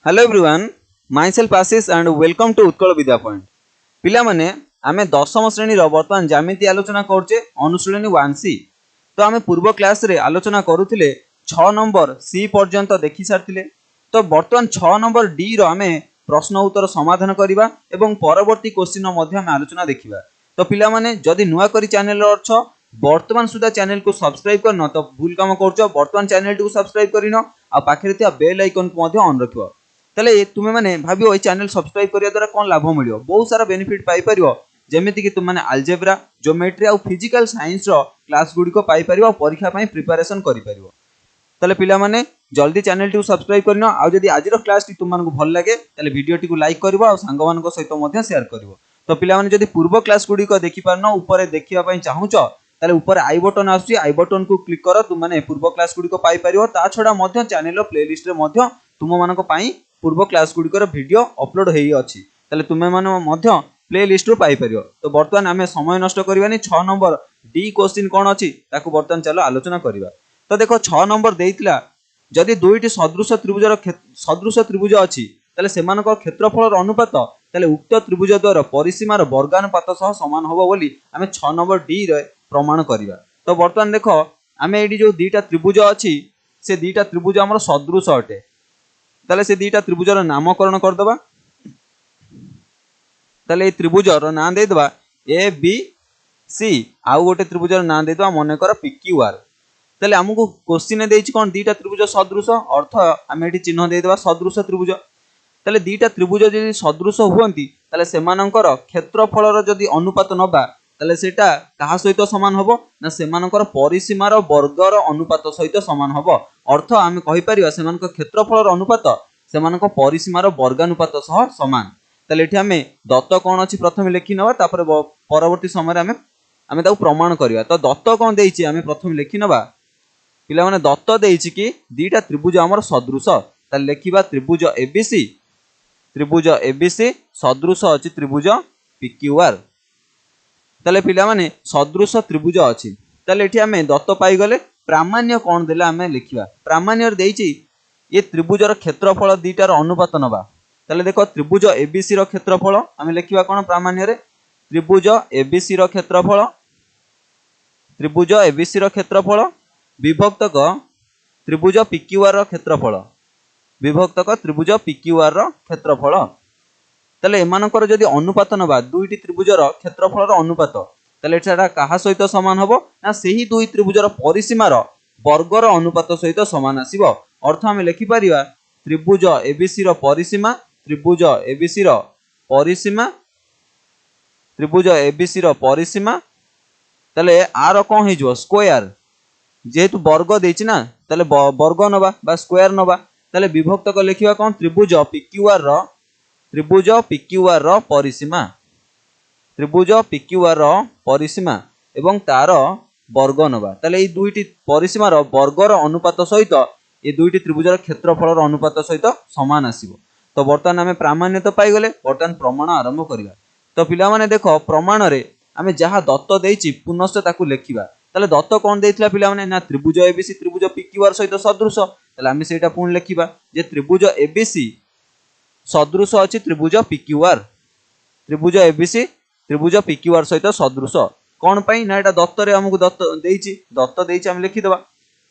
Hello everyone, myself Ashish and welcome to Utkal Vidya point. पिला माने आमे दशम श्रेणी वर्तमान ज्यामिति आलोचना करछे अनुशीलनी 1C। तो आमे पूर्व क्लास रे आलोचना करुथिले 6 नंबर सी पर्यंत देखि सारथिले। तो वर्तमान 6 नंबर डी रो आमे प्रश्न उत्तर समाधान करिबा एवं परवर्ती क्वेश्चन मध्ये आमे आलोचना देखिबा। तो पिला माने जदि नुवा करी चैनल रो छ वर्तमान सुधा चैनल को सब्सक्राइब करन तो भूल काम करछो। वर्तमान चैनल को सब्सक्राइब करिनो आ पाखरे थिया बेल आइकन को मध्ये ऑन रखियो। ताले तुमे माने भाबियो ए चैनल सब्सक्राइब करिया द्वारा कोन लाभ मिलियो, बहुत सारा बेनिफिट पाई परियो। जेमिति कि तुम माने अलजेब्रा, ज्योमेट्री आ फिजिकल साइंस रो क्लास गुडी को पाई परियो, परीक्षा पई प्रिपरेशन करि परियो। ताले पिला माने जल्दी चैनल टी सब्सक्राइब करनो। आ जदि आजिरो क्लास टी तुम मानको भल लागे ताले वीडियो टी को लाइक करबो आ संग मानको सहित मध्ये शेयर करबो। तो पिला माने जदि पूर्व क्लास गुडी को देखि पारनो ऊपर देखिया पई चाहुचो ताले ऊपर आई बटन आछी, आई बटन को क्लिक करो। तुम माने पूर्व क्लास गुडी को पाई परियो। ता छडा मध्ये चैनल रो प्लेलिस्ट रे मध्ये तुम मानको पई पूर्व क्लास गुडी वीडियो अपलोड हेई अछि। ताले तुमे माने मध्ये प्लेलिस्ट रो पाई परियो। तो वर्तमान आमे समय नष्ट करबानी 6 नंबर डी क्वेश्चन कोन अछि ताकू वर्तमान चलो आलोचना करिबा। तो देखो 6 नंबर देइतला जदि दुईटी सदृश त्रिभुजर सदृश त्रिभुज अछि ताले सेमानकर क्षेत्रफलर अनुपात ताले उक्त त्रिभुज द्वारा परिसीमार वर्गानुपात सह समान होबो बोली आमे 6 नंबर डी रे प्रमाण करिबा। तो वर्तमान देखो आमे एडी जो दुईटा त्रिभुज अछि से दुईटा त्रिभुज हमर सदृश अटे। ताले से दुईटा त्रिभुजर नामकरण कर दबा। ताले ए त्रिभुजर नाम दे दबा ए बी सी, आउ गोटे त्रिभुजर नाम दे दबा मने कर पी क्यू आर। ताले हमकु क्वेश्चन देइछि कोन दुईटा त्रिभुज सदृश, अर्थ आमे एठी चिन्ह दे दबा सदृश त्रिभुज। ताले दुईटा त्रिभुज जदि सदृश हुअंती ताले सेमानकर क्षेत्रफलर जदि अनुपात नबा ताले सेटा कहा सहित समान होबो ना सेमानकर परिसीमार वर्गर अनुपात सहित समान होबो। अर्थ आमे कहि परिबा सेमानकर क्षेत्रफलर अनुपात सेमानकर परिसीमार वर्गानुपात सह समान। ताले एठी आमे दत्त कोन अछि प्रथमे लेखि नबा, तापर परवर्ती समय आमे आमे ताऊ प्रमाण करिवा। तो दत्त कोन देइछि आमे प्रथमे लेखि नबा। पिला माने दत्त देइछि कि दुईटा त्रिभुज हमर सदृश। ताले लेखिबा त्रिभुज एबीसी, त्रिभुज एबीसी सदृश अछि त्रिभुज पीक्यूआर। ताले पिला माने सदृश त्रिभुज अछि। ताले एठी आमे दत्त पाई गले। प्रामाण्य कोन देला आमे लिखिबा। प्रामाण्य देइछि ए त्रिभुजर क्षेत्रफल दुईटार अनुपात नबा। ताले देखो त्रिभुज एबीसी रो क्षेत्रफल आमे लिखिबा कोन प्रामाण्य रे त्रिभुज एबीसी रो क्षेत्रफल, त्रिभुज एबीसी रो क्षेत्रफल विभक्तक त्रिभुज पीक्यूआर रो क्षेत्रफल, विभक्तक त्रिभुज पीक्यूआर रो क्षेत्रफल। ताले एमानकर जदि अनुपात नबा दुईटी त्रिभुजर क्षेत्रफलर अनुपात ताले एटा कहा सहित समान होबो ना सेही दुई त्रिभुजर परिसीमार वर्गर अनुपात सहित समान आसीबो। अर्थ आमे लिखि परिबा त्रिभुज एबीसी रो परिसीमा, त्रिभुज एबीसी रो परिसीमा, त्रिभुज एबीसी रो परिसीमा ताले आर कोन हे जो स्क्वायर, जेहेतु वर्ग देछि ना ताले वर्ग नबा बा स्क्वायर नबा। ताले विभक्तक लिखिबा कोन त्रिभुज पीक्यूआर रो, त्रिभुज पीक्यूआर रो परिसीमा, त्रिभुज पीक्यूआर रो परिसीमा एवं तार वर्ग नबा। ताले ए दुईटी परिसीमार वर्गर अनुपात सहित ए दुईटी त्रिभुजर क्षेत्रफलर अनुपात सहित समान आसीबो। तो वर्तमान आमे प्रामाण्य तो पाई गले, वर्तमान प्रमाण आरंभ करिबा। तो पिला माने देखो प्रमाण रे आमे जहा दत्त देइछि पुनश्च ताकू लेखिबा। ताले दत्त कोन देइथिला पिला माने ना त्रिभुज एबीसी त्रिभुज पीक्यूआर सहित सदृश। ताले आमे सेटा पुन लेखिबा जे त्रिभुज एबीसी सदृश अछि त्रिभुज पीक्यूआर, त्रिभुज एबीसी त्रिभुज पीक्यूआर सहित सदृश। कोन पई ना एटा दत्त रे हमकु दत्त देइछि आमे लिखि देबा।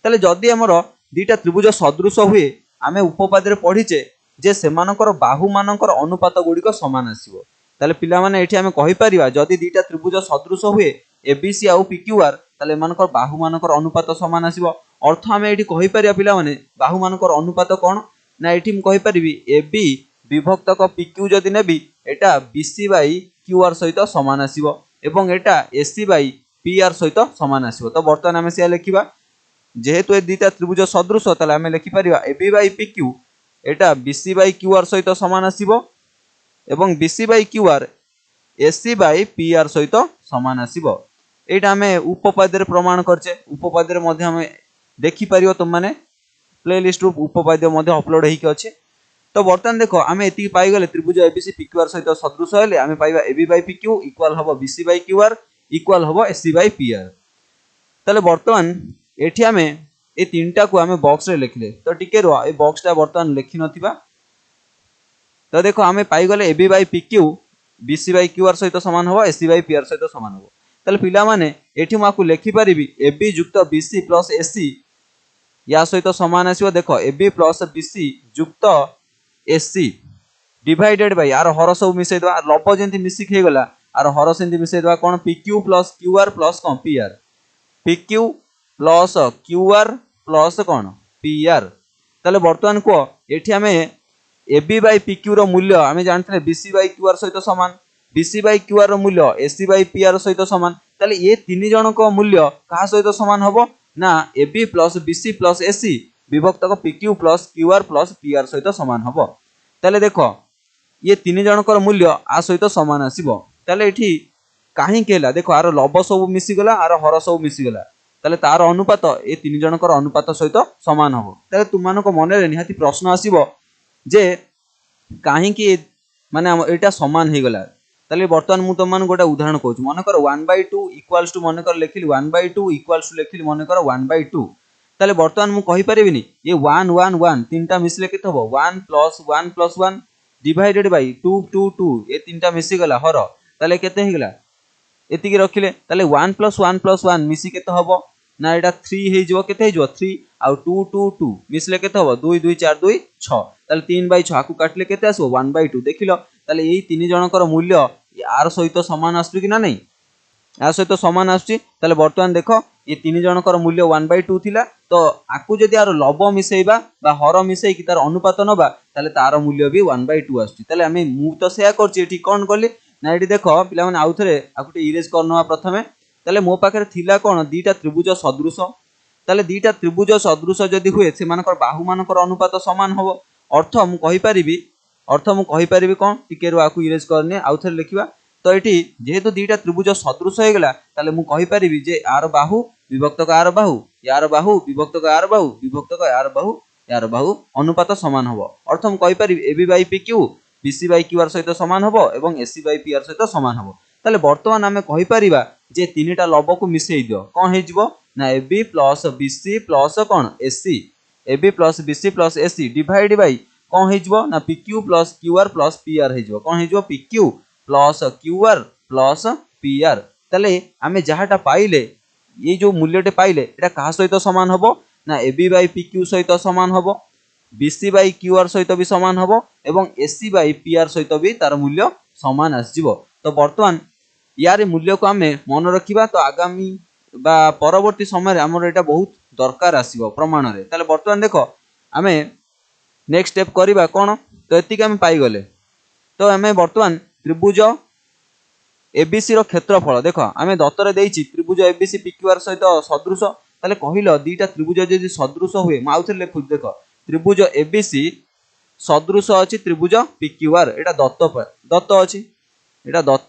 ताले जदी हमर दुईटा त्रिभुज सदृश हुए आमे उपपाद्य रे पढिचे जे सेमानकर बाहु मानकर अनुपात गुडी को समान आसीबो। ताले पिला माने एठी आमे कहि परिबा जदी दुईटा त्रिभुज सदृश हुए एबीसी आ पीक्यूआर ताले मानकर बाहु मानकर अनुपात समान आसीबो। अर्थ आमे एठी कहि परिबा पिला माने बाहु मानकर अनुपात कोन ना एठी म कहि परिबी एबी विभक्तक पीक्यू जदी नेबी एटा बीसी बाई क्यूआर सहित समान आसीबो एवं एटा एसी बाई पीआर सहित समान आसीबो। तो वर्तमान आमे से लिखिबा जेहेतु ए दुईटा त्रिभुज सदृश ताले आमे लिखि परिबा AB by PQ Etah BC by QR सहित समान आसीबो एवं BC by QR AC by PR सहित समान आसीबो। एटा आमे उपपाद्य रे प्रमाण करचे। उपपाद्य रे मध्ये आमे देखि परियो तुम माने प्लेलिस्ट रो उपपाद्य मध्ये अपलोड हेकि अछि। तो वर्तमान देखो आमे एति पाई गले त्रिभुज एबीसी पीक्यूआर सहित सदृश हेले आमे पाइबा एबी बाई पीक्यू इक्वल हबो बीसी बाई क्यूआर इक्वल हबो एसी बाई पीआर। ताले वर्तमान एठी आमे ए तीनटा को आमे बॉक्स रे लिखले। तो टिके रो ए बॉक्स टा वर्तमान लिखि नथिबा। तो देखो आम पाईगले A B by P Q B C by Q R सहित सामान हम A C by P R सहित सामान हम ताले पिला माने एठी मु आकु लेखि परिबी ए बी युक्त B C plus A C या सहित सामान आसीबो देखो A B plus B C युक्त ए सी डिवाइडेड बाय यार हर सब मिसई दवा लब जेंति मिसिक हे गला आर हर सेंति मिसई दवा कोन P Q plus Q R plus कोन P R P Q plus Q R plus कोन पी आर ताले वर्तमान को एठी हमें A B by P Q रो मूल्य आम जानते B C by Q R सहित सामान B C by Q R रो मूल्य A C by P R सहित सामान ताले ये तीन जन को मूल्य कहा सहित सामान हबो ना A B plus B C plus A C विभक्तक P Q plus Q R plus P R सहित सामान हबो ताले देखो ये तीन जन को मूल्य आ सहित सामान आसीबो ताले एठी काहे केला देखो आर लब सब मिसी गला आर हर सब मिसी गला ताले तार अनुपात ए तीन जन को अनुपात सहित सामान हबो ताले तुम मन रे निहाती प्रश्न आसीबो जे कहीं माने एटा सामान हो गला ताले बर्तमान मु तुम गोटे उदाहरण कहूँ मन कर 1/2 इक्वाल्स टू मन कर लिखिली 1/2 इक्वाल्स टू लिखिली मन कर 1/2 ताले बर्तमान मु कहि परिबिनी ये 1 1 1 तीनटा मिसले केते हबो 1 + 1 डिवाइडेड बाय 2 2 2 ये तीनटा मिसी गला हर ताले केते हे गला एतिकी रखिले ताले 1 + 1 + 1 मिसी केते हबो ना एटा 3 हे जबो केते हे जबो 3 आ 2 2 2 मिसले केते हबो 2 2 4 2 6 ताले 3/6 आकु काटले केते आसो 1/2 देखिलो ताले एई तीन जनकर मूल्य यार सहित सामान आसु कि ना नहीं यार सहित सामान आसुची ताले वर्तमान देखो ये तीन जनकर मूल्य 1/2 थिला तो आकु जदि यार लब मिसेइबा बा हर मिसेइ कि तार अनुपात नबा ताले तार मूल्य भी 1/2 आसुची ताले आमे मु तो सेया करछि एठी कोन करली ना एठी देखो पिला माने आउ थरे आकु टे इरेज करनवा प्रथमे ताले मो पाखरे थिला कोन दीटा त्रिभुज सदृश ताले दीटा त्रिभुज सदृश जदि हुए से मानकर बाहु मानकर अनुपात समान हबो अर्थ मु कहि परिबी कोन टिके रो आकु इरेज करने आउ थरे लिखिबा तो एठी जेहेतु दीटा त्रिभुज सदृश हो गला ताले मु कहि परिबी जे आर बाहु विभक्तक आर बाहु यार बाहु विभक्तक आर बाहु विभक्तक यार बाहु अनुपात समान हबो अर्थ मु कहि परिबी A B by P Q B C by Q R सहित समान हबो एवं A C by P R सहित समान हबो ताले वर्तमान आमे कहि परिबा जे तीनटा लब को मिसेई दियो कोन हे जिवो ना A B plus B C plus कोन A C A B plus B C plus A C divide by कोन हे जिवो ना P Q plus Q R plus P R हे जिवो कोन हे जिवो P Q plus Q R plus P R ताले आमे जहाटा पाइले ये जो मूल्यटे पाइले एटा कहा सहित समान हबो ना A B by P Q सहित समान हबो B C by Q R सहित भी समान हबो एवं A C by P R सहित भी तार मूल्य समान आसीजिवो तो वर्तमान यार मूल्य को आमे मन रखिबा तो आगामी बा परवर्ती समय हमर एटा बहुत दरकार आसीबो प्रमाण रे ताले वर्तमान देखो आमे नेक्स्ट स्टेप करिबा कोन तो एतिक आमे पाई गले तो आमे वर्तमान त्रिभुज एबीसी रो क्षेत्रफल देखो आमे दत्तरे देइछि त्रिभुज एबीसी पीक्यूआर सहित सदृश ताले कहिलो दीटा त्रिभुज जदि सदृश हुए माउथरे लेखु देखो त्रिभुज एबीसी सदृश अछि त्रिभुज पीक्यूआर एटा दत्त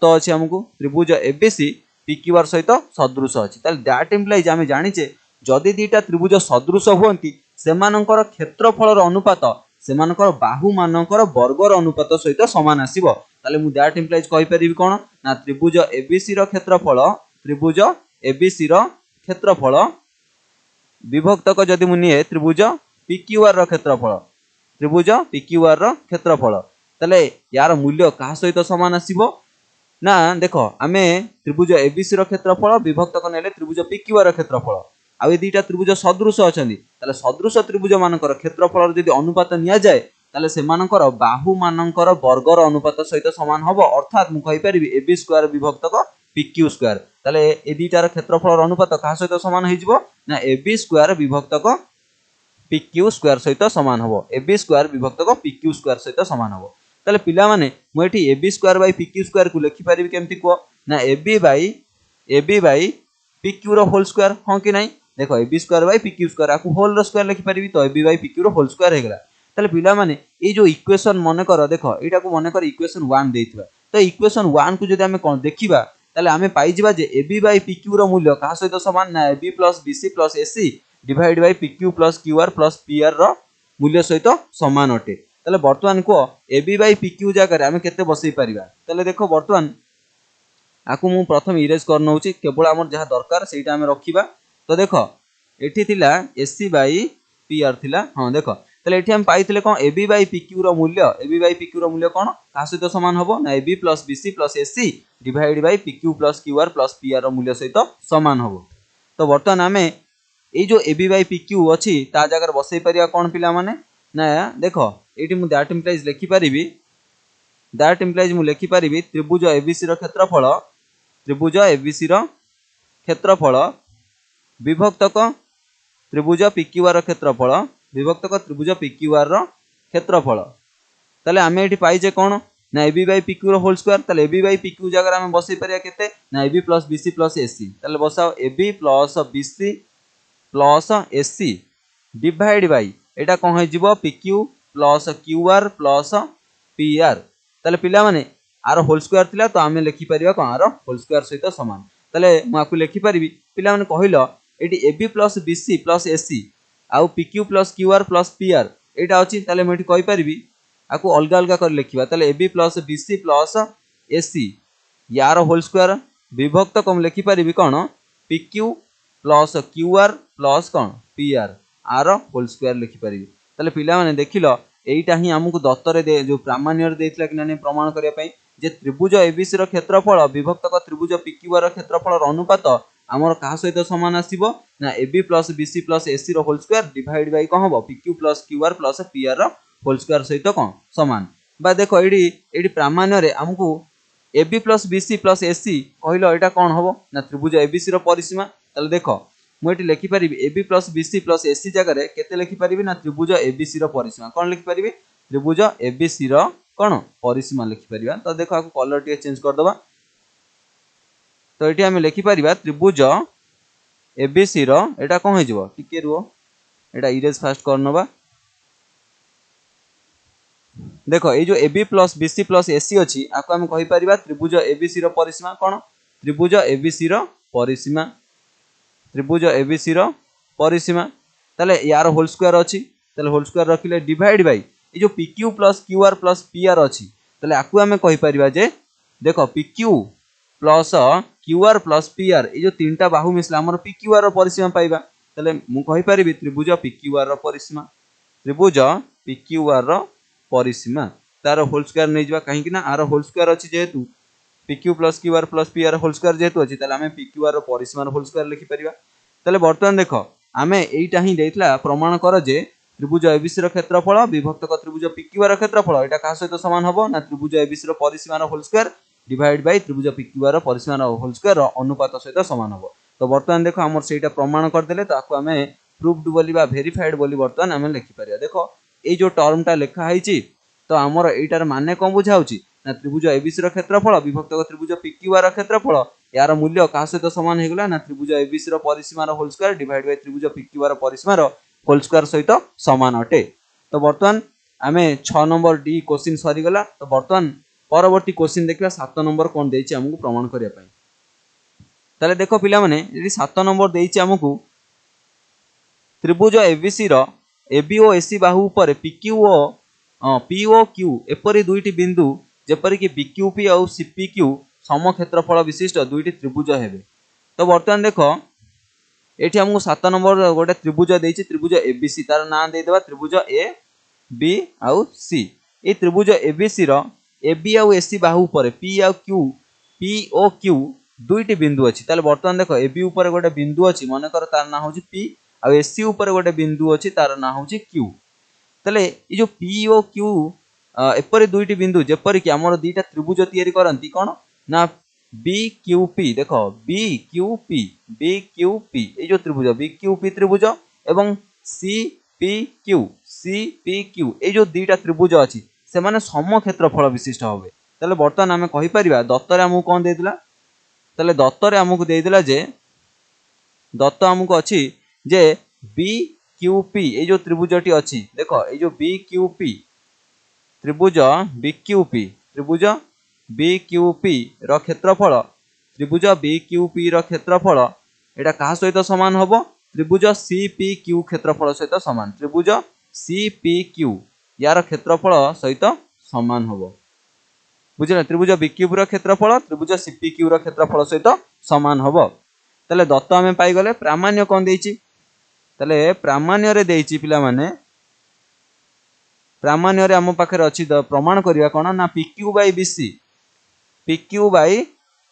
अछि हमकु त्रिभुज एबीसी पीक्यूआर सहित सदृश अछि ताले दैट इंप्लाइज आमे जानिचे जदि दीटा त्रिभुज सदृश होंती सेमानकर क्षेत्रफल रो अनुपात सेमानकर बाहु मानकर वर्गर अनुपात सहित समान आसीबो ताले मु दैट इंप्लाइज कहि परिबी कोन ना त्रिभुज एबीसी रो क्षेत्रफल विभक्तक जदि मु निये त्रिभुज पीक्यूआर रो क्षेत्रफल ताले यार मूल्य कहा सहित समान आसीबो ना देखो आमे त्रिभुज एबीसी रो क्षेत्रफल विभक्तक नेले त्रिभुज पीक्यूआर रो क्षेत्रफल आ ए दीटा त्रिभुज सदृश अछंदी ताले सदृश त्रिभुज मानकर क्षेत्रफल जदि अनुपात निया जाय ताले सेमानकर बाहु मानकर वर्गर अनुपात सहित समान हबो अर्थात मु कहि परिबी ab स्क्वायर विभक्तक pq स्क्वायर ताले ए दीटार क्षेत्रफल अनुपात कहा सहित समान हे जिवो ना ab स्क्वायर विभक्तक pq स्क्वायर सहित समान हबो ab स्क्वायर विभक्तक pq स्क्वायर सहित समान हबो ताले पिला माने मु एठी ab square by pq square को लिखि परिबी केमति को ना ab बाय pq रो होल स्क्वायर हां कि नाही देखो ab square by pq square आकु होल रो स्क्वायर लिखि परिबी तो ab बाय pq रो होल स्क्वायर हे गेला ताले पिला माने ए जो इक्वेशन मन कर देखो एटा को मन कर इक्वेशन 1 देथिबा तो इक्वेशन 1 को जदि हमें कोन देखिबा ताले हमें पाई जिबा जे ab बाय pq रो मूल्य कहा सहित समान ना ab plus bc plus ac divide by pq plus qr plus pr रो मूल्य सहित समान अटे ताले वर्तमान को ab बाय pq जागा रे हमें केते बसई परिबा ताले देखो वर्तमान आकु मु प्रथम इरेज कर नउची केवल हमर जहा दरकार सेटा हमें रखिबा तो देखो एठी थिला ac बाय pr थिला हां देखो ताले एठी हम पाइथिले कोन AB बाय PQ रो मूल्य AB बाय PQ रो मूल्य कोन का सहित समान हबो ना AB plus BC plus AC divide by PQ plus QR plus PR रो मूल्य सहित समान हबो। तो वर्तमान आमे ए जो AB बाय PQ अछि ता जगह बसई परिया कोन पिला माने ना देखो एठी मु दैट इम्प्लाइज लिखि परिबी दैट इम्प्लाइज मु लिखि परिबी त्रिभुज ABC रो क्षेत्रफल त्रिभुज ABC रो क्षेत्रफल विभक्तक त्रिभुज PQR रो क्षेत्रफल विभक्तक त्रिभुज PQR रो क्षेत्रफल ताले आमे एठी पाइजे कोन ना AB बाय PQ रो होल स्क्वायर ताले AB बाय PQ जगह आमे बसई परिया केते ना AB plus BC plus AC ताले बसाओ AB plus BC plus AC divide by एटा कोन होई जिवो PQ plus QR plus PR ताले पिला माने आर होल स्क्वायर थिला तो आमे लिखि परिबा कोन आर होल स्क्वायर सहित समान ताले मु आकु लिखि परिबी पिला माने कहिलो एटी AB plus BC plus AC आउ PQ plus QR plus PR एटा अछि ताले मु एटी कहि परिबी आकु अलगा अलगा कर लिखिबा ताले AB plus BC plus AC यार होल स्क्वायर विभक्त कम लिखि परिबी कोन PQ प्लस QR प्लस कोन PR आर होल स्क्वायर लिखि परिबी ताले पिला माने देखिलो एइटा ही हमकु दत्तरे दे जो प्रामाण्य रे देइतला कि नानी प्रमाण करिया पई जे त्रिभुज ABC रो क्षेत्रफल विभक्तक त्रिभुज PQR रो क्षेत्रफल रो अनुपात हमर का सहित समान आसीबो ना AB plus BC plus AC रो होल स्क्वायर डिवाइड बाय कोन हबो PQ plus QR plus PR रो होल स्क्वायर सहित कोन समान बा देखो एडी प्रामाण्य रे हमकु AB plus BC plus AC कहिलो एटा कोन हबो ना त्रिभुज ABC रो परिसीमा ताले देखो मु एटी लिखि परिबी AB plus BC plus AC जगह रे केते लिखि परिबी ना त्रिभुज ABC रो परिसीमा कोन लिखि परिबी त्रिभुज ABC रो कोन परिसीमा लिखि परिबा तो देखो आकु कलर टे चेंज कर दबा तो एटी हम लिखि परिबा त्रिभुज ABC रो एटा कोन होई जिवो टिके रुओ एटा इरेज फास्ट करनबा देखो ए जो AB plus BC plus AC अछि आकु हम कहि परिबा त्रिभुज ABC रो परिसीमा कोन त्रिभुज ABC रो परिसीमा त्रिभुज ABC रो परिसीमा ताले यार होल स्क्वायर अछि ताले होल स्क्वायर रखिले डिवाइड बाय ए जो PQ plus QR plus PR अछि ताले आकु हम कहि परिबा जे देखो PQ plus QR plus PR ए जो तीनटा बाहु मिसला हमर PQR रो परिसीमा पाइबा ताले मु कहि परिबी त्रिभुज PQR रो परिसीमा त्रिभुज PQR रो परिसीमा तार होल स्क्वायर नै जिबा काहे कि ना आर होल स्क्वायर अछि जेहेतु PQ plus QR plus PR whole square जेहेतु अछि ताले हमें PQR रो परिसीमा रो होल स्क्वायर लिखि परिबा ताले वर्तमान देखो आमे एइटा ही देइतला प्रमाण कर जे त्रिभुज ABC रो क्षेत्रफल विभक्तक त्रिभुज PQR रो क्षेत्रफल एटा का सहित समान हबो ना त्रिभुज ABC रो परिसीमा रो होल स्क्वायर डिवाइड बाय त्रिभुज PQR रो परिसीमा रो होल स्क्वायर रो अनुपात सहित समान हबो तो वर्तमान देखो हमर सेटा प्रमाण कर देले तो आकु हमें प्रूव्ड बोली बा वेरीफाइड बोली वर्तमान हमें लिखि परिया देखो ए जो टर्म टा लिखा हैछि तो हमर एटार माने कोन बुझाउछि ना त्रिभुज ABC रो क्षेत्रफल विभक्तक त्रिभुज PQR रो क्षेत्रफल यार मूल्य का सहित समान हेगला ना त्रिभुज ABC रो परिसीमा रो होल स्क्वायर डिवाइड बाय त्रिभुज PQR रो परिसीमा रो होल स्क्वायर सहित समान अटे तो वर्तमान आमे 6 नंबर डी क्वेश्चन सरी गला तो वर्तमान परवर्ती क्वेश्चन देखला 7 नंबर कोन देछि हमकु प्रमाण करिया पई ताले देखो पिला माने यदि 7 नंबर देछि हमकु त्रिभुज ABC रो AB ओ AC बाहु ऊपर PQ ओ POQ एपरि दुईटी बिंदु जेपरि कि BQP और CPQ सम क्षेत्रफल विशिष्ट दुईटी त्रिभुज हेबे तो वर्तमान देखो एठी हमकु 7 नंबर गोटे त्रिभुज देछि त्रिभुज ABC तार नाम दे देबा त्रिभुज A B और C ए त्रिभुज ABC रो AB और AC बाहु ऊपर P और Q POQ दुईटी बिंदु अछि ताले वर्तमान देखो AB ऊपर गोटे बिंदु अछि माने कर तार नाम होछि P और AC ऊपर गोटे बिंदु अछि तार नाम होछि Q ताले ए जो POQ एपरि दुईटी बिंदु जेपरि कि हमर दुईटा त्रिभुज तयारी करंती कोन ना BQP देखो BQP ए जो त्रिभुज BQP त्रिभुज एवं CPQ ए जो दुईटा त्रिभुज अछि से माने सम क्षेत्रफल विशिष्ट होबे ताले वर्तमान हमें कहि परिबा दत्तरे हमकु कोन देइदिला ताले दत्तरे हमकु देइदिला जे दत्त हमकु अछि जे BQP ए जो त्रिभुजटी अछि देखो ए जो BQP त्रिभुज BQP रो क्षेत्रफल त्रिभुज BQP रो क्षेत्रफल एटा का सहित समान होबो त्रिभुज CPQ क्षेत्रफल सहित समान त्रिभुज CPQ यार क्षेत्रफल सहित समान होबो बुझिला त्रिभुज BQP रो क्षेत्रफल त्रिभुज CPQ रो क्षेत्रफल सहित समान होबो तले दत्त हमें पाई गले प्रामाण्य कोन देइछि तले प्रामाण्य रे देइछि पिला माने प्रामाण्य रे आम पाखे अच्छी प्रमाण करवा कौन ना PQ by BC PQ by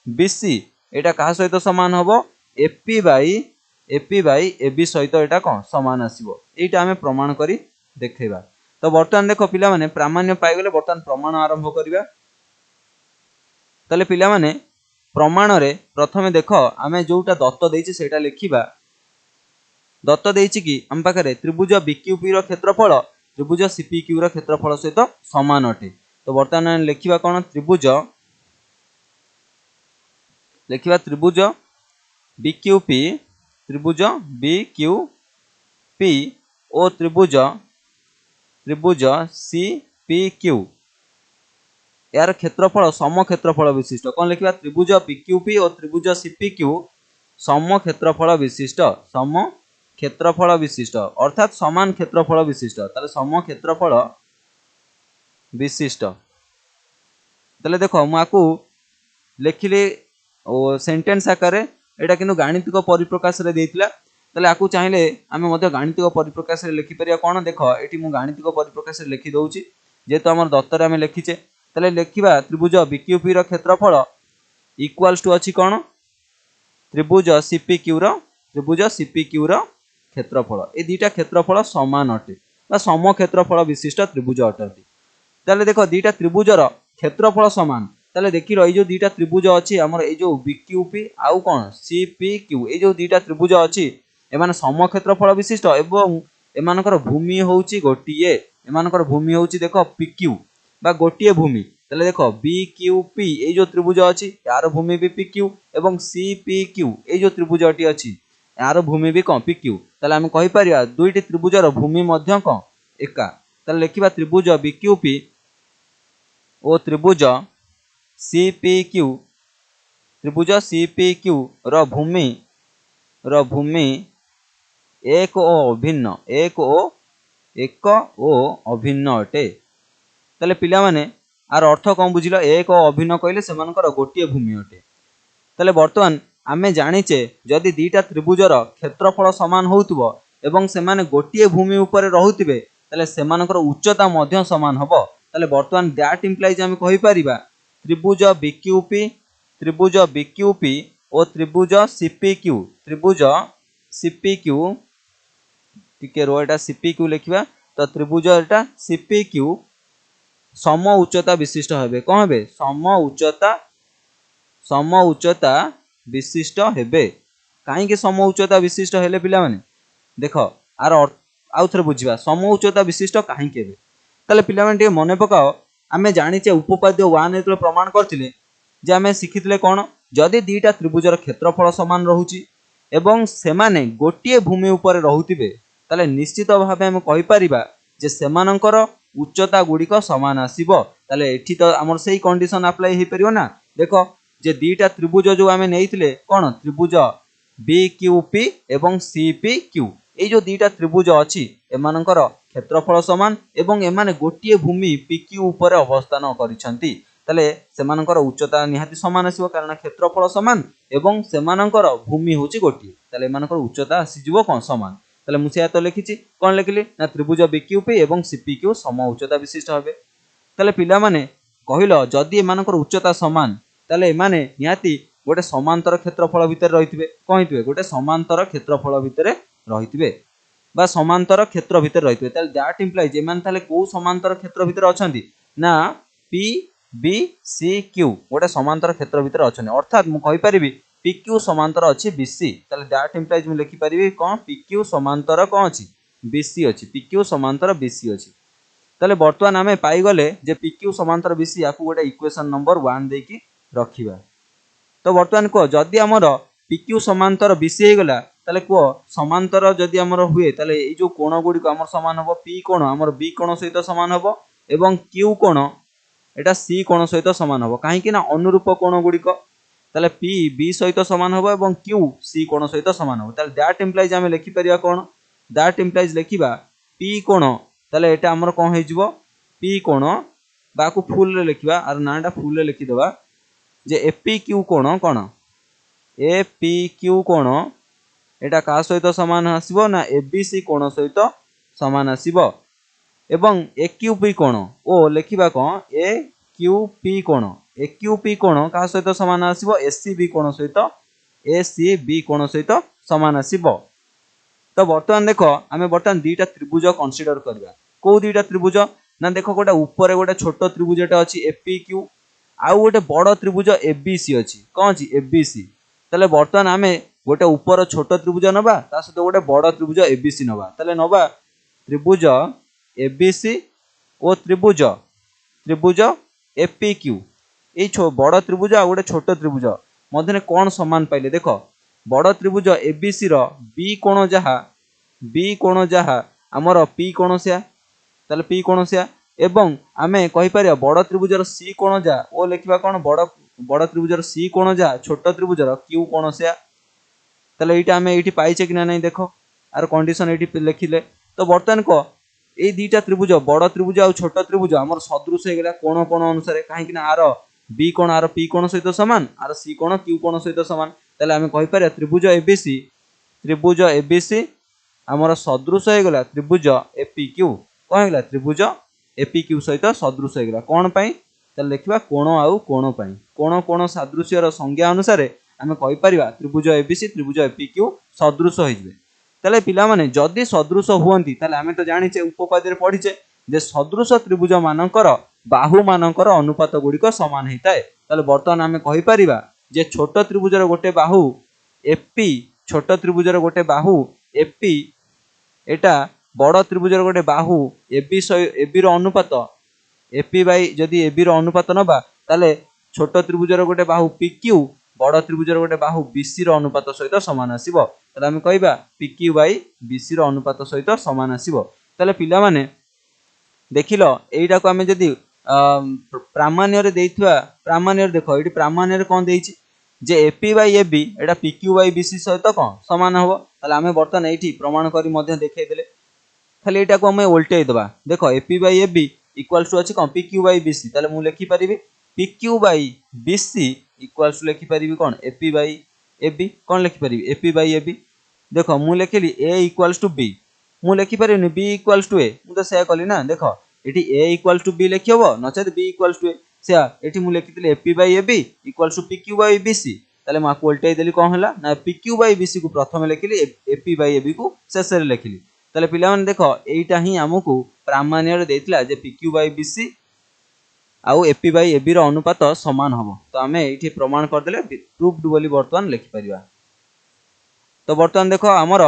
BC एटा कहा सहित समान हम AP बाई AB सहित एटा कौन समान आसीबो एटा आमे प्रमाण करी देखैबा। तो बर्तमान देख पिला माने प्रामाण्य पाइगले बर्तमान प्रमाण आरंभ करवा। ताले पिला माने प्रमाण रे प्रथमे देख आमे जोटा दत्त देइछि सेटा लिखिबा। दत्त देइछि कि हम पाखरे त्रिभुज BQP रो क्षेत्रफल त्रिभुज CPQ रो क्षेत्रफल सहित समान अटे। तो बर्तमान लिखिबा कोन त्रिभुज BQP और त्रिभुज CPQ यार क्षेत्रफल सम क्षेत्रफल विशिष्ट कौन लिखा त्रिभुज BQP और त्रिभुज CPQ सम क्षेत्रफल विशिष्ट अर्थात समान क्षेत्रफल विशिष्ट ताले सम क्षेत्रफल विशिष्ट। ताले देखो मुझे लिखिले सेंटेंस आकार एटा किंतु गाणितिक परिप्रकाश रे देइतिला। ताले आकु चाहिले आमे मध्य गाणितिक परिप्रकाश रे लिखि परिया कोन देख एटी मु गाणितिक परिप्रकाश रे लिखि दउची जेतो हमर दत्तर आमे लिखिचे। ताले लिखिबा त्रिभुज BQP रो क्षेत्रफल इक्वल्स टू अछि कोन त्रिभुज CPQ रो क्षेत्रफल ए दीटा क्षेत्रफल समान अटे बा सम क्षेत्रफल विशिष्ट त्रिभुज अटନ୍ତି। ताले देखो दीटा त्रिभुजर क्षेत्रफल समान ताले देखि रही जो दीटा त्रिभुज अछि हमर ए जो BQP आउ कोन CPQ ए जो दीटा त्रिभुज अछि एमाने सम क्षेत्रफल विशिष्ट एवं एमानकर भूमि होउची गोटिए एमानकर भूमि होउची देखो PQ बा गोटिए भूमि। ताले देखो BQP ए जो त्रिभुज अछि यार भूमि भी PQ एवं CPQ ए जो त्रिभुज अटी अछि यार भूमि भी कोन PQ। ताले हम कहि परिया दुईटी त्रिभुजर भूमि मध्य कोन एका। ताले लिखिबा त्रिभुज BQP और त्रिभुज CPQ रो भूमि एक ओ अभिन्न अटे। ताले पिला माने आर अर्थ कौन बुझिल एक ओ अभिन्न कहले सेमानकर गोटिए भूमि अटे। ताले वर्तमान आमे जानिचे जदि दीटा त्रिभुजर क्षेत्रफल समान होउतबो एवं सेमाने गोटिए भूमि ऊपर रहुतिबे ताले सेमानकर उच्चता मध्य समान हबो। ताले वर्तमान दैट इंप्लाइज आमे कहि परिबा त्रिभुज BQP और त्रिभुज CPQ टिके रो एटा CPQ लिखिबा। तो त्रिभुज एटा CPQ सम उच्चता विशिष्ट हेबे कोन हेबे सम उच्चता विशिष्ट हेबे। काहे कि सम उच्चता विशिष्ट हेले पिला माने देखो आर आउ थरे बुझिबा सम उच्चता विशिष्ट काहे के हेबे। ताले पिला माने मने पकाओ आमे जानिचे उपपाद्य 1 एतले प्रमाण करथिले जे आमे शिखितले कोन जदि दीटा त्रिभुजर क्षेत्रफल समान रहुची एवं सेमाने गोटिए भूमि ऊपर रहुतिबे ताले निश्चित भाबे हम कहि परिबा जे सेमानकर उच्चता गुड़िक समान आसीबो। ताले एठी तो हमर सेही कंडीशन अप्लाई हे परियो ना। देखो जे दीटा त्रिभुज जो आमे नेइतिले कोन त्रिभुज BQP एवं CPQ ए जो दीटा त्रिभुज अछि एमानकर क्षेत्रफल समान एवं एमाने गोटिए भूमि PQ ऊपर अवस्थान करिसंती। ताले सेमानकर उच्चता निहाती समान आसीबो कारण क्षेत्रफल समान एवं सेमानकर भूमि होची गोटिए ताले एमानकर उच्चता आसी जिवो कोन समान। ताले मु सेया तो लिखिछि कोन लिखिली ना त्रिभुज BQP एवं CPQ सम उच्चता विशिष्ट हेबे। ताले पिला माने कहिलो जदि एमानकर उच्चता समान ताले एमाने निहाती गोटे समांतर क्षेत्रफल भितर रहिथिबे कहिथिबे गोटे समांतर क्षेत्रफल भितर रहिथिबे बा समांतर क्षेत्र भितर रहिथिबे। ताले दैट इंप्लाइज एमान ताले को समांतर क्षेत्र भितर अछंती ना PBCQ गोटे समांतर क्षेत्र भितर अछंती अर्थात मु कहि परिबी PQ समांतर अछि BC। ताले दैट इंप्लाइज मु लिखि परिबी कोन PQ समांतर कोन अछि BC अछि PQ समांतर BC अछि। ताले वर्तमान आमे पाई गले जे PQ समांतर BC याकू गोटे इक्वेशन नंबर 1 देकी रखिबा। तो वर्तमान को जदि हमर PQ समांतर BC हे गला ताले को समांतर जदि हमर हुए ताले ए जो कोण गुडी को हमर समान हबो P कोण हमर B कोण सहित समान हबो एवं Q कोण एटा C कोण सहित समान हबो काहे कि ना अनुरूप कोण गुडी को ताले P B सहित समान हबो एवं Q C कोण सहित समान हबो। ताले दैट इंप्लाइज आमे लिखि परिया कोण दैट इंप्लाइज लिखिबा P कोण ताले एटा हमर कोन हे जिवो P कोण बाकू फुल रे लिखिबा आर नाटा फुल रे लिखि देबा जे APQ कोण कोण APQ कोण एटा का सहित समान आसीबो ना ABC कोण सहित समान आसीबो एवं ए क्यू पी कोण ओ लिखिबा कौन ए क्यू पी कोण ए क्यू पी कोण का सहित समान आसीबो ए सी बी कोण सहित ए सी बी कोण सहित समान आसीबो। तो बर्तमान देख आम बर्तमान दुईटा त्रिभुज कनसीडर करबा को दुईटा त्रिभुज ना देख गोटे ऊपर गोटे छोट त्रिभुजटा अच्छी एपी क्यू आउ गोटे बड़ त्रिभुज एबीसी अच्छी कौन अच्छी एबीसी ताले बर्तमान आम गोटे ऊपर छोट त्रिभुज नबा ता सहित गोटे बड़ त्रिभुज एबीसी नबा ताले नबा त्रिभुज एबीसी ओ त्रिभुज त्रिभुज एपी क्यू ये बड़ त्रिभुज आ गोटे छोट त्रिभुज मध्य कौन समान पाइले देख बड़ त्रिभुज एबीसी रो बी कोण जहा आमर पी कोण से ताले पी कोण से एवं आमे कहि परिया बड़ त्रिभुजर सी कोण जा ओ लिखिबा कोन बड़ त्रिभुजर सी कोण जा छोट त्रिभुजर क्यू कोण से ताले एटा आमे एठी पाइचे कि ना नहीं देखो आर कंडीशन एठी लिखिले। तो बर्तमान को ए दुईटा त्रिभुज बड़ त्रिभुज और छोट त्रिभुज आमर सदृश हो गला कोण कोण अनुसार कहीं आर बी कोण आर पी कोण सहित समान आर सी कोण क्यू कोण सहित समान ताले आमे कहि परिया त्रिभुज एबीसी आमर सदृश हो गला त्रिभुज एपी क्यू कौन होगा त्रिभुज एपी क्यू सहित सदृश हो गला कौन पाई ताले लिखिबा कोण आउ कोण पाई कोण कोण सादृश्यर संज्ञा अनुसार आमे कहि परिबा त्रिभुज एबीसी त्रिभुज एपी क्यू सदृश हो जिवे। ताले पिला माने जदि सदृश हुवंती ताले आमे तो जानिचे उपपाद्य रे पढिचे जे सदृश त्रिभुज मानकर बाहु मानकर अनुपात गुड़िक समान होता है। ताले बर्तमान आमे कहि परिबा जे छोट त्रिभुजर गोटे बाहु एपी छोट त्रिभुजर गोटे बाहु एपी एटा बड़ त्रिभुजर गोटे बाहु एबी रो अनुपात एपी बाई जदि एबी रो अनुपात नबा ताले छोट त्रिभुजर गोटे बाहु पीक्यू बड़ त्रिभुजर गोटे बाहु बीसी रो अनुपात सहित समान आसीबो ताले आमे कहबा पीक्यू बाई बीसी रो अनुपात सहित समान आसीबो। ताले पिला माने देखिलो एइटा को आमे जदि प्रामाण्य रे देइथवा प्रामाण्य रे देखो एठी प्रामाण्य रे कोन देइछि जे AP by AB Etah PQ by BC सहित कोन समान हबो ताले आमे बर्तमान एठी प्रमाण करी मध्ये देखाइ देले खाली एटा को आमे उल्टेइ दबा देखो AP by AB equals to अछि कोन पीक्यू बाई बीसी ताले मु लिखि परिबी PQ by BC equals to लिखि परिबी कोन एपी बाई एबी कोन लिखि परिबी एपी बाई एबी देखो मु लिखिली ए इक्वल्स टू बी मु लिखि परिबनी बी इक्वल्स टू ए मु तो से कली ना देखो एठी ए इक्वल्स टू बी लिखि हबो नचेत बी इक्वल्स टू ए से एठी मु लिखितले AP by AB equals to PQ by BC ताले माको उल्टेइ देली कोन हला ना पीक्यू बाई बीसी को प्रथम लिखिली एपी बाई एबी को शेष रे लिखिली ताले पिला माने देखो एइटा ही हमकु प्रामाण्य रे देइतला जे पीक्यू बाई बीसी आउ एपी बाई एबी रो अनुपात समान हबो तो आमे एठी प्रमाण कर देले प्रूव्ड बोली वर्तमान लिखि परिबा। तो वर्तमान देखो हमर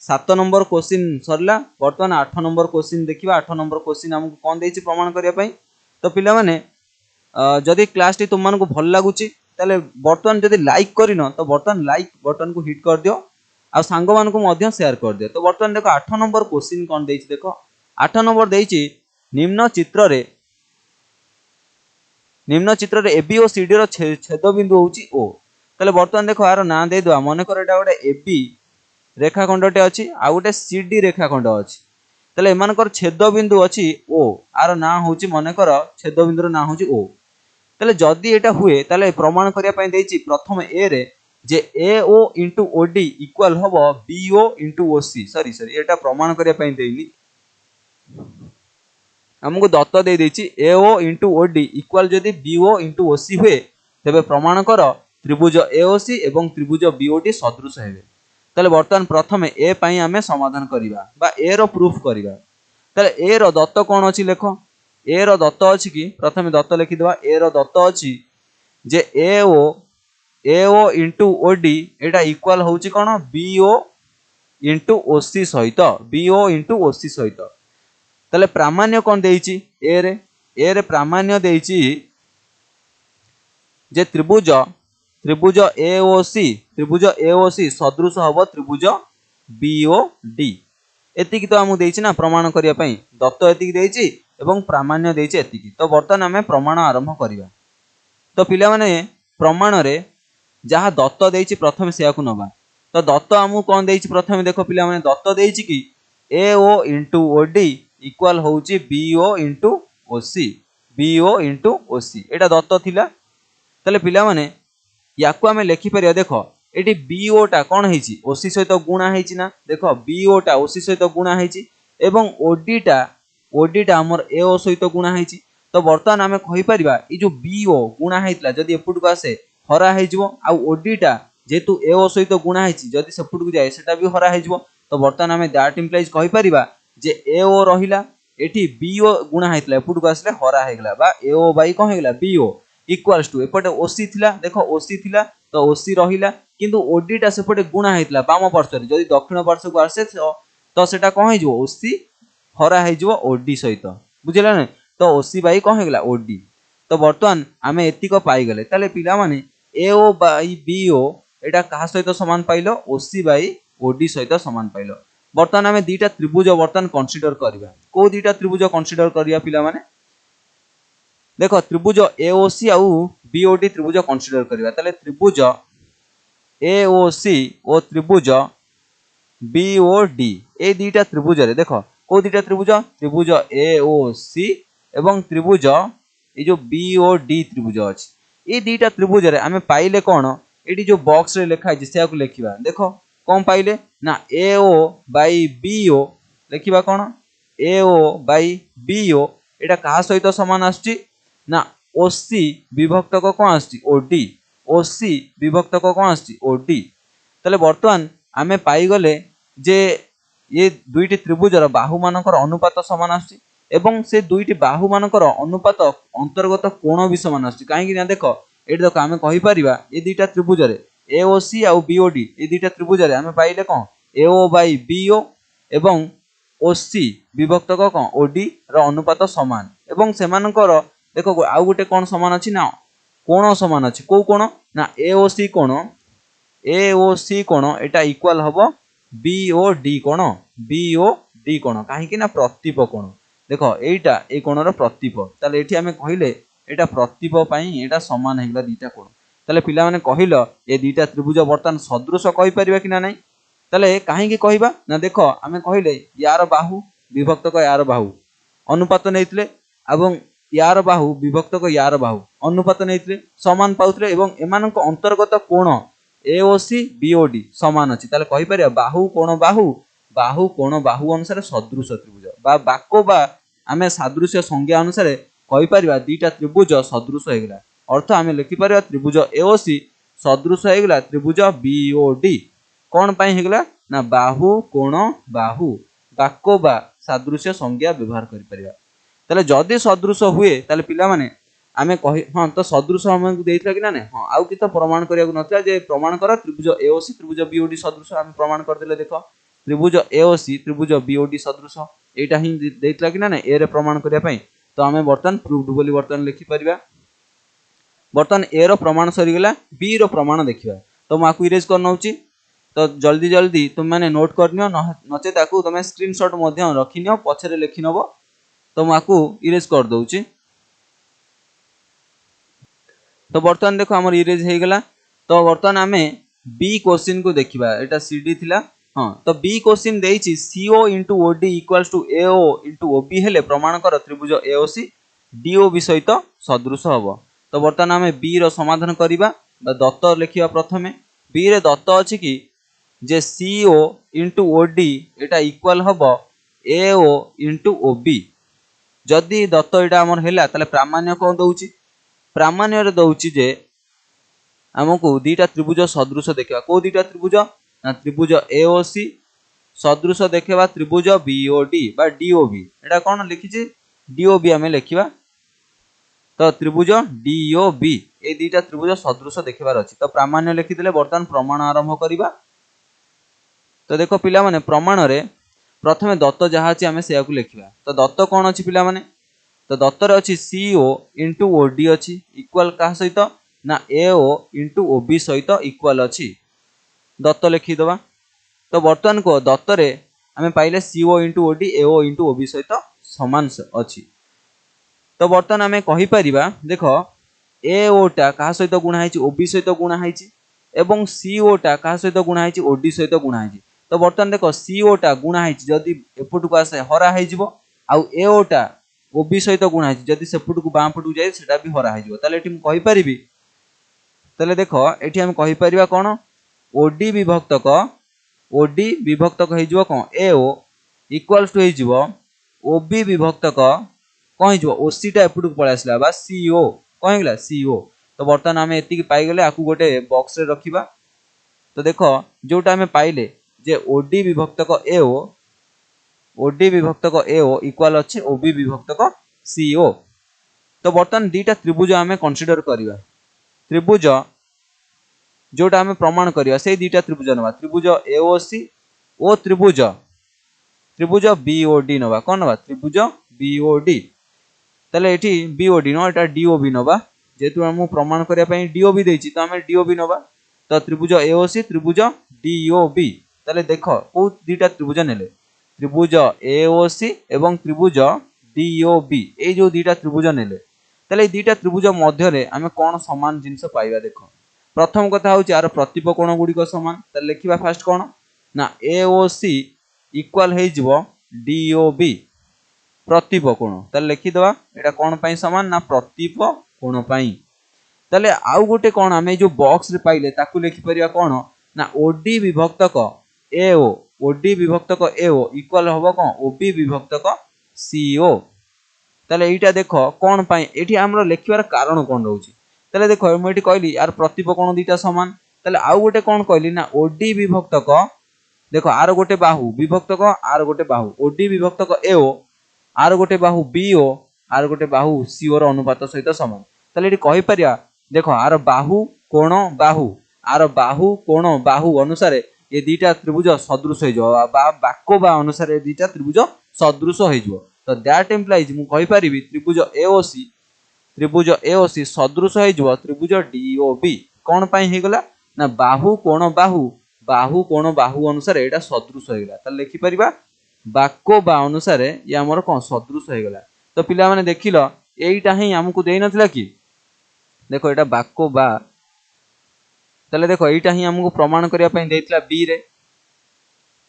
7 नंबर क्वेश्चन सरला वर्तमान 8 नंबर क्वेश्चन देखिबा 8 नंबर क्वेश्चन हमकु कोन देइछि प्रमाण करिया पई। तो पिला माने जदि क्लास टी तुम मानकु भल लागुची ताले वर्तमान जदि लाइक करिनो तो वर्तमान लाइक बटन को हिट कर दियो आ सांग मानकु मध्य शेयर कर दियो। तो वर्तमान देखो 8 नंबर क्वेश्चन कोन देइछि देखो 8 नंबर देइछि निम्न चित्र रे एबी और सीडी रो छेद बिंदु होउची ओ ताले वर्तमान देखो आरो ना दे दवा मन कर एटा गोटे एबी रेखाखंडटे अछि आ गोटे सीडी रेखाखंड अछि ताले एमानकर छेद बिंदु अछि ओ आरो ना होउची मन कर छेद बिंदुर ना होउची ओ ताले जदी एटा हुए ताले प्रमाण करिया पई देइछि प्रथम ए रे जे AO इंटू OD इक्वल हबो BO इंटू OC सॉरी एटा प्रमाण करिया पई देइनी हमको दत्त दे देइछि AO इंटू OD इक्वल जदी BO इंटू OC हुए तेबे प्रमाण कर त्रिभुज AOC एवं त्रिभुज BOD सदृश हेबे। ताले वर्तमान प्रथम ए पई आमे समाधान करिबा बा ए रो प्रूफ करिबा ताले ए रो दत्त कोन अछि लेखो ए रो दत्त अछि कि प्रथम दत्त लिखि देबा ए रो दत्त अछि जे AO इंटू OD एटा इक्वल होउची कोन BO इंटू OC सहित BO इंटू OC सहित ताले प्रामाण्य कोन देइची ए रे प्रामाण्य देइची जे त्रिभुज AOC सदृश हबो त्रिभुज BOD एतिकी तो हमु देइची ना प्रमाण करिया पई दत्त एतिकी देइची एवं प्रामाण्य देइची एतिकी। तो वर्तमान हमें प्रमाण आरंभ करिबा। तो पिला माने प्रमाण रे जहा दत्त देइची प्रथम सेया को नबा तो दत्त हमु कोन देइची प्रथम देखो पिला माने दत्त देइची कि AO इंटू OD इक्वल होउची BO इंटू OC एटा दत्त थिला तले पिला माने याकु हमें लिखि परिया देखो एटी BO टा कोन हेची OC सहित गुणा हेची ना देखो BO टा OC सहित गुणा हेची एवं OD ओडीटा आमर एओ सहित गुणा होईची तो बर्तमान आम कहीपर ये जो बीओ गुणा होता जदि एपटू आसे हरा हो ओडीटा जेहेतु एओ सहित गुणा होती जदि सेपटू जाए सेटा भी हरा हो तो बर्तमान आम दैट इम्प्लाइज कहीपर जे एओ रहा एटी बीओ गुणा होता एपटू आसले हरा होगला बा एओ बाई कौन होगला बीओ इक्वाल्स टू एपटे ओसी थिला देख ओसी थिला तो ओसी रहिला किंतु ओडीटा सेपटे गुणा होता बाम पार्श्व जदि दक्षिण पार्श्व को आसे तो सेटा कौन हो ओसी हरा हो ओडी सहित बुझेगा ना तो ओसी बाई कौन होगला ओडी तो बर्तमान आम एतिक पाईगले ताले पिला माने एओ बाई बीओ एटा कहा सहित समान पाइल ओसी बाई ओडी सहित समान पाइल बर्तमान आम दीटा त्रिभुज बर्तमान कनसीडर करबा को दीटा त्रिभुज कनसीडर करिया पिला माने देखो त्रिभुज एओसी आउ बीओडी त्रिभुज कनसीडर करबा ताले त्रिभुज एओसी और त्रिभुज बीओडी ए दीटा त्रिभुज रे देखो को दीटा त्रिभुज त्रिभुज एओसी एवं त्रिभुज ये जो बीओडी त्रिभुज अच्छी ये दीटा त्रिभुज रे आमे पाइले कौन ये जो बॉक्स रे लिखा है से लिखा देखो कौन पाइले ना एओ बाई बीओ लिखा कौन एओ बाई बीओ एटा कहा सहित समान आसुची ना ओसी विभक्तक कौन आसुची ओडी ओसी विभक्तक कौन आसुची ओडी ताले बर्तमान आमे पाइगले जे ये दुईटी त्रिभुजर बाहु मानकर अनुपात समान आसुची एवं से दुईटी बाहु मानकर अनुपात अंतर्गत कोण भी समान आसुची काहेकि ना देखो एठी देखो आमे कहि परिबा ये दुईटा त्रिभुज रे एओसी आउ बीओडी ये दुईटा त्रिभुज रे आमे पाइले कोन एओ बाई बीओ एवं ओसी विभक्तक कोन ओडी रो अनुपात समान एवं सेमानकर देखो आउ गोटे कोन समान अछि ना कोण समान अछि को कोण ना एओसी कोण एटा इक्वल हबो बीओडी कोण बीओडी कोण काहेकि ना प्रतीप कोण देखो एटा ए कोणर प्रतीप ताले एठी आमे कहिले एटा प्रतीप पई एटा समान हेगला दीटा कोण ताले पिला माने कहिलो ए दीटा त्रिभुज बर्तन सदृश कहि परिबा कि ना नै ताले काहे कि कहिबा ना देखो आमे कहिले यार बाहु विभक्तक यार बाहु अनुपात नैतले एवं यार बाहु विभक्तक यार बाहु अनुपात नैतले समान पाउतले एवं एमानक अंतर्गत कोण एओसी बीओडी समान अछि ताले कहि परिबा बाहु कोण बाहु अनुसार सदृश त्रिभुज बा बाको बा आमे सादृश्य संज्ञा अनुसार कहि परिबा दीटा त्रिभुज सदृश हेगला अर्थ आमे लिखि परिबा त्रिभुज एओसी सदृश हेगला त्रिभुज बीओडी कोन पई हेगला ना बाहु कोण बाहु बाको बा सादृश्य संज्ञा व्यवहार करि परिबा ताले जदि सदृश हुए ताले पिला माने आमे कहि हां तो सदृश हमकु देइथला कि ना नै हां आउ कि तो प्रमाण करिया नथला जे प्रमाण कर त्रिभुज एओसी त्रिभुज बीओडी सदृश आमे प्रमाण कर देले देखो त्रिभुज एओसी त्रिभुज बीओडी सदृश एटा ही देइथला कि ना नै ए रे प्रमाण करिया पई तो आमे बर्तन प्रूव्ड बोली बर्तन लिखि परिबा बर्तन ए रो प्रमाण सरी गेला बी रो प्रमाण देखिबा तो माकु इरेज कर नउची तो जल्दी जल्दी तुम माने नोट करनियो नचे ताकू तुम स्क्रीनशॉट मध्य रखिनियो पछरे लिखि नबो तो माकु इरेज कर दउची तो बर्तन देखो हमर इरेज हे गेला तो बर्तन आमे बी क्वेश्चन को देखिबा एटा सीडी थिला हां तो B question देइची CO * OD = AO * OB हेले प्रमाण कर त्रिभुज एओसी डीओबी सहित सदृश हबो तो बर्तन आमे बी रो समाधान करिबा बा दत्त लिखिबा प्रथमे बी रे दत्त अछि कि जे CO * OD एटा इक्वल हबो AO * OB जदि दत्त एटा हमर हेला ताले प्रामाण्य कोन दउची प्रामाण्य रे दउची जे हमकु दीटा त्रिभुज सदृश देखा को दीटा त्रिभुज ना त्रिभुज एओसी सदृश देखा त्रिभुज बीओडी बा डीओबी एटा कोन लिखिछि डीओबी हमें लिखिबा तो त्रिभुज डीओबी ए दीटा त्रिभुज सदृश देखबार अछि तो प्रामाण्य लिखि देले बर्तमान प्रमाण आरंभ करिबा तो देखो पिला माने प्रमाण रे प्रथमे दत्त जहा अछि हमें सेया को लिखिबा तो दत्त कोन अछि पिला माने तो दत्त रे अछि CO * OD अछि इक्वल का सहित ना AO * OB सहित इक्वल अछि दत्त लिखि दबा तो बर्तमान को दत्त रे हमें पाइले CO * OD AO * OB सहित समान अछि तो बर्तमान हमें कहि परिबा देखो AO टा का सहित गुणा हैछि OB सहित गुणा हैछि एवं CO टा का सहित गुणा हैछि OD सहित गुणा हैछि तो बर्तमान देखो CO टा गुणा हैछि जदि एपटु को आसे हरा हैजिवो आउ AO टा OB सहित गुणा हैछि जदि सेपटु को बाम पटु जाय सेटा भी हरा हैजिवो ताले एठी हम कहि परिबी ताले देखो एठी हम कहि परिबा कोन OD विभक्तक हैजिवो कोन AO = हैजिवो ओबी विभक्तक कौन हो ओसीटा एपटू पलि आसला बा सीओ कौन होगा सीओ। तो बर्तमान आम एति पाइगले आपको गोटे बॉक्स रे रखिबा। तो देख जोटा आम पाइले जे ओडी विभक्तक एओ ओडी विभक्तक एओ इक्वाल अच्छे ओबी विभक्तक सीओ। तो बर्तमान दीटा त्रिभुज आम कनसीडर करवा त्रिभुज जोटा आम प्रमाण करवा से दीटा त्रिभुज नवा त्रिभुज एओसी ओ त्रिभुज त्रिभुज बीओडी नवा कौन नवा त्रिभुज बीओडी। ताले एठी बीओडी न एटा डीओबी नवा जेतु हम प्रमाण करने डीओबी देछि तो आम डीओबी नवा। तो त्रिभुज एओसी त्रिभुज डीओबी ताले देख को दीटा त्रिभुज नेले त्रिभुज एओसी एवं त्रिभुज डीओबी ए जो दीटा त्रिभुज नेले ताले दीटा त्रिभुज मध्य रे आम कौन समान जिनस पाइबा। देख प्रथम कथा हूँ यार प्रतिप कोण गुड़िक समान ताले लिखिबा फास्ट कौन ना एओसी इक्वाल हो डीओबी प्रतिप कोण ताले लिखिदवा एटा कौन पाई समान ना प्रतिप कोण पाई। ताले आउ गोटे कौन आम जो बॉक्स रे पाइले ताकू लिखि परिया कौन ना ओडी विभक्तक एओ ओडी विभक्तक एओ इक्वाल हम कौन ओबी विभक्तक सीओ। ताले एटा देख कौन पाई एठी हमरो लिखिबार कारण कौन रहउची ताले देख मुझे कहली यार प्रतिप कोण दीटा समान ताले आउ गोटे कौन कहली ना ओडी विभक्तक देख आर गोटे बाहु विभक्तक आर गोटे बाहु ओडी विभक्तक एओ आर गोटे बाहु बीओ आर गोटे बाहु सीओ रो अनुपात सहित समान। ताले एठी कहि परिया देख आर बाहु कोण बाहु आर बाहु कोण बाहु अनुसार ये दीटा त्रिभुज सदृश हो बाको बा अनुसार ये दीटा त्रिभुज सदृश हो। तो दैट इम्प्लाइज मु कहि परिबी त्रिभुज एओसी सदृश हो त्रिभुज डीओबी कौन पाई हे गला ना बाहु कोण बाहु बाहु कोण बाहु अनुसार एटा सदृश हो गला। ताले लिखि परिबा बाको बा अनुसार ये हमर कौन सदृश हो गला। तो पिला माने देखिलो एईटा ही हमकु देई नथिला कि देखो एटा बाको बा ताले देखो एईटा ही हमकु प्रमाण करिया पई देइतला बी रे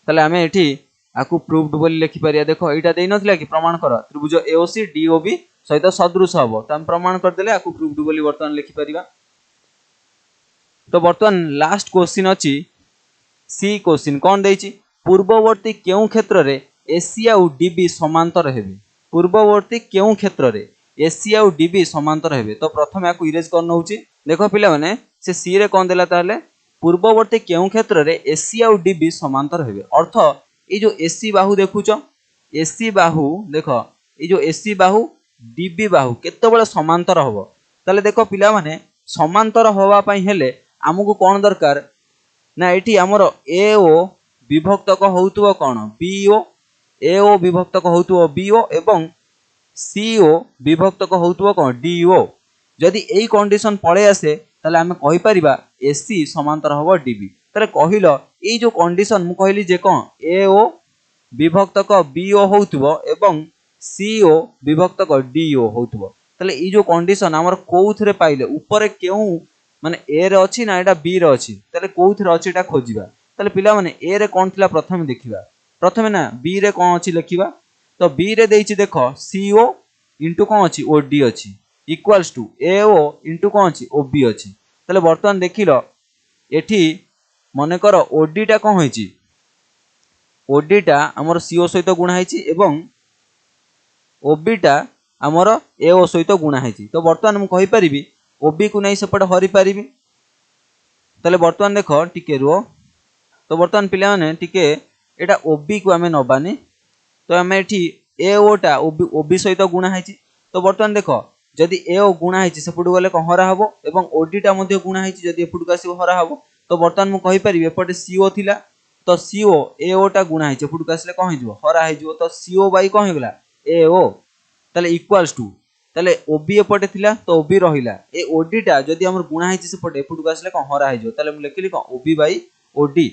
ताले हमें एठी आकु प्रूव्ड बोली लिखि परिया। देखो एईटा देई नथिला कि प्रमाण कर त्रिभुज एओसी डीओबी सहित सदृश हबो तो हम प्रमाण कर देले आकु प्रूव्ड बोली वर्तमान लिखि परिबा। तो वर्तमान लास्ट क्वेश्चन अछि सी क्वेश्चन कौन देइछि पूर्ववर्ती केउ क्षेत्र रे एसी आउ डीबी समांतर हेबे पूर्ववर्ती केउ क्षेत्र रे एसी आउ डीबी समांतर हेबे। तो प्रथम याकु इरेज करन होउछि देखो पिला माने से सी रे कोन देला ताले पूर्ववर्ती केउ क्षेत्र रे एसी आउ डीबी समांतर हेबे अर्थ ए जो एसी बाहु देखुछ एसी बाहु देखो ए जो एसी बाहु डीबी बाहु केतेबेले समांतर हबो। ताले देखो पिला माने समांतर होवा पई हेले हमकु कोन दरकार ना एठी हमर एओ विभक्तक होउतबो कोन बीओ एओ विभक्तक होउतबो बीओ एवं सीओ विभक्तक होउतबो कोन डीओ। जदि एई कंडीशन पळे आसे ताले हमें कहि परिबा एसी समांतर हबो डीबी। ताले कहिलो एई जो कंडीशन मु कहली जे कोन एओ विभक्तक बीओ होउतबो एवं सीओ विभक्तक डीओ होउतबो ताले एई जो कंडीशन हमर कोउथरे पाइले ऊपर केउ माने ए रे अछि ना एटा बी रे अछि ताले कोउथरे अछि एटा खोजिबा। ताले पिला माने ए रे कोन थिला प्रथम देखिबा प्रथम ना बी रे कोन अछि लिखिबा। तो बी रे देइछि देखो सीओ इनटू कोन अछि ओडी अछि इक्वल्स टू एओ इनटू कोन अछि ओबी अछि। ताले वर्तमान देखिलो एठी मने कर ओडी टा कोन होइछि ओडी टा हमर सीओ सहित गुणा होइछि एवं ओबी टा हमर एओ सहित गुणा होइछि। तो वर्तमान मु कहि परिबी ओबी को नै सेपट हरि परिबी। ताले वर्तमान देखो टिके रो तो वर्तमान पिला माने टिके एटा ओबी को हमें नबानी तो हमें एठी एओटा ओबी सहित गुणा होइछि। तो वर्तमान देखो जदि एओ गुणा होइछि सेपटु गले क हरा हबो एवं ओडीटा मध्ये गुणा होइछि जदि एपटु आसी हरा हबो। तो वर्तमान मु कहि परिबी एपटे सीओ थिला तो सीओ एओटा गुणा होइछि एपटु आसीले क होइजो हरा होइजो तो सीओ बाई क होइगला एओ ताले इक्वल्स टू ताले ओबी एपटे थिला तो ओबी रहिला ए ओडीटा जदि हमर गुणा होइछि सेपटे एपटु आसीले क हरा होइजो ताले मु लिखिली क ओबी बाई ओडी।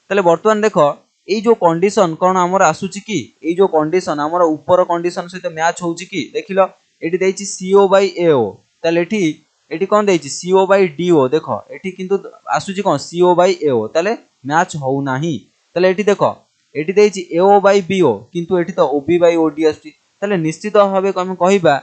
ताले वर्तमान देखो एई जो कंडीशन कोन हमर आसुची कि एई जो कंडीशन हमर ऊपर कंडीशन सहित मैच होउची कि देखिलो एठी देइछि सीओ बाई एओ ताले एठी कोन देइछि सीओ बाई डीओ देखो एठी किंतु आसुची कोन सीओ बाई एओ ताले मैच होउ नाही। ताले एठी देखो एठी देइछि एओ बाई बीओ किंतु एठी तो ओबी बाई ओडी आछि ताले निश्चित भाबे हम कहिबा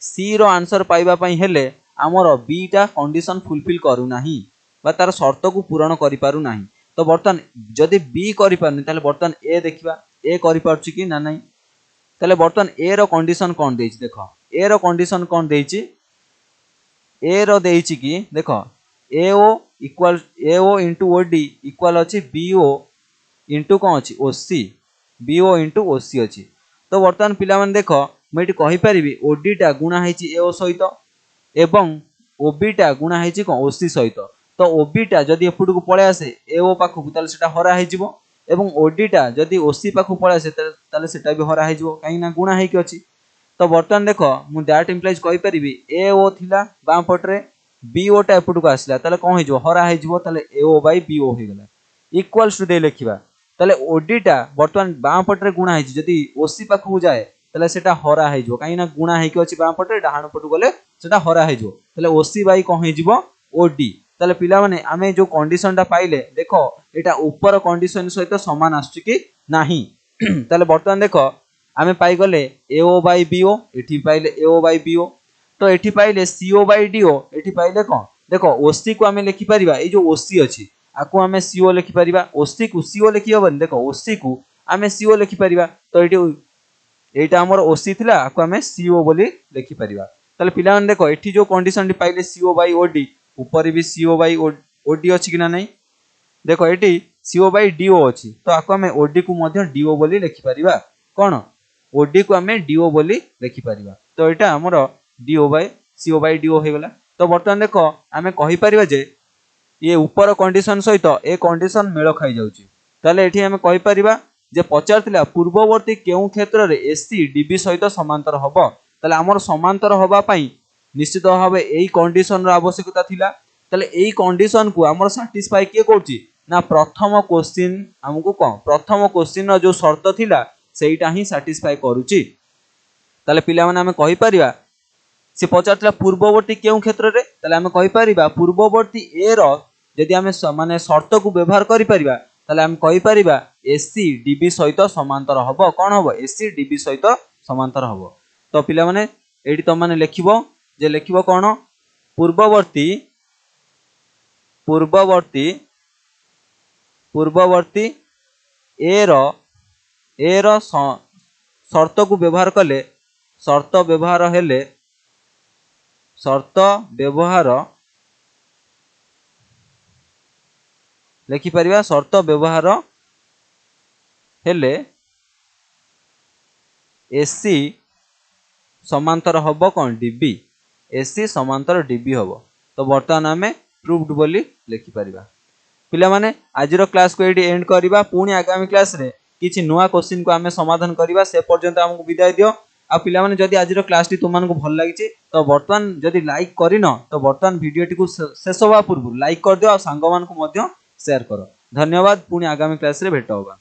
सी रो आंसर पाइबा पई हेले हमर बी टा कंडीशन फुलफिल करू नाही बा तार शर्त को पूर्ण करि पारु नाही। तो बर्तन जदि बी करि पारनी ताले बर्तन ए देखिबा ए करि पारछि कि ना नाही ताले बर्तमान ए रो कंडीशन कौन देछि देख ए रो कंडीशन कौन देछि ए रो देछि कि देख एओ इक्वल एओ इंटू ओडी इक्वल अछि बीओ इंटू कौन अछि ओसी बीओ इंटू ओसी अछि। तो बर्तमान पिला माने देख मुझे कहि परिबी ओडीटा गुणा हेछि एओ सहित एवं ओबीटा गुणा हेछि कौन ओसी सहित। तो ओबीटा जदि एपुटू पळे आसे एओ पाखु ताले सेटा हरा हेजिवो एवं ओडीटा जदि ओसी पाखु पळे आसे ताले सेटा भी हरा हेजिवो काई ना गुणा हेकि अछि। तो बर्तमान देख मु दैट इंप्लाइज कहि परिबी एओ थिला बाम पटरे बीओ टा एपुटू आसला ताले कोन हेजिवो हरा हेजिवो ताले एओ बाय बीओ हो गेला इक्वल्स टू दे लिखिबा ताले ओडीटा बर्तमान बाम पटरे गुणा हेछि जदि ओसी पाखु जाए ताले सेटा हरा हेजिवो काई ना गुणा हेकि अछि बाम पटरे डाहाण पटु गले सेटा हरा हेजिवो ताले ओसी बाय कोन हेजिवो ओडी। ताले पिला माने आमे जो कंडीशन टा पाइले देखो एटा ऊपर कंडीशन सहित समान आसुची कि नाही ताले बर्तमान देखो आमे पाई गले एओ बाय बीओ एठी पाइले एओ बाय बीओ तो एठी पाइले सीओ बाय डीओ एठी पाइले कोन देखो ओसी को आमे लिखि परिबा ए जो ओसी अछि आको आमे सीओ लिखि परिबा ओसी को सीओ लिखि हबन देखो ओसी को आमे सीओ लिखि परिबा तो एठी एटा हमर ओसी थिला आको आमे सीओ बोली लिखि परिबा। ताले पिला माने देखो एठी जो कंडीशन टी पाइले सीओ बाय ओडी ऊपर भी सीओ बाय ओडी अछि कि ना नहीं देखो एटी सीओ बाय डीओ अछि तो आको हमें ओडी को मध्य डीओ बोली लिखि परिबा कोन ओडी को हमें डीओ बोली लिखि परिबा तो एटा हमर DO by CO by DO हो गेला। तो बर्तमान देखो हमें कहि परिबा जे ये ऊपर कंडीशन सहित ए कंडीशन मेल खाई जाउची ताले एठी हमें कहि परिबा जे पचारतिला पूर्ववर्ती केउ क्षेत्र रे एसी डीबी सहित समांतर हबो ताले हमर समांतर होबा पई निश्चित भाव एई कंडीशन रो आवश्यकता थिला ताले एई कंडीशन को हमर सैटिस्फाई के करची ना प्रथम क्वेश्चन हमकु कोन प्रथम क्वेश्चन रो जो शर्त थिला सेईटा ही सैटिस्फाई करूची। ताले पिला माने हमें कहि परिबा से पचारतिला पूर्ववर्ती केउ क्षेत्र रे ताले हमें कहि परिबा पूर्ववर्ती ए रो यदि हमें माने शर्त को व्यवहार करि परिबा ताले हम कहि परिबा एसी डीबी सहित समांतर हबो कोन हबो एसी डीबी सहित समांतर हबो। तो पिला माने एडी त माने लिखिबो जे लिखिबो कोन पूर्ववर्ती पूर्ववर्ती पूर्ववर्ती ए रो शर्त को व्यवहार कले शर्त व्यवहार हेले शर्त व्यवहार लिखि परिबा शर्त व्यवहार हेले एसी समांतर हबो कोन डीबी एसी समांतर डीबी हबो। तो बर्तमान आमे प्रूव्ड बोली लिखि परिबा। पिला माने आज रो क्लास को एडी एंड करिबा पुनी आगामी क्लास रे किछि नुवा क्वेश्चन को आमे समाधान करिबा से पर्यंत हमकु विदाय दियो। आ पिला माने जदि आज रो क्लास टी तुम को भल लागिछि तो बर्तमान जदि लाइक करिनो तो बर्तमान वीडियो टी को शेष होबा पूर्व लाइक कर दियो आ संग मान को मध्य शेयर करो। धन्यवाद पुनी आगामी क्लास रे भेट होबा।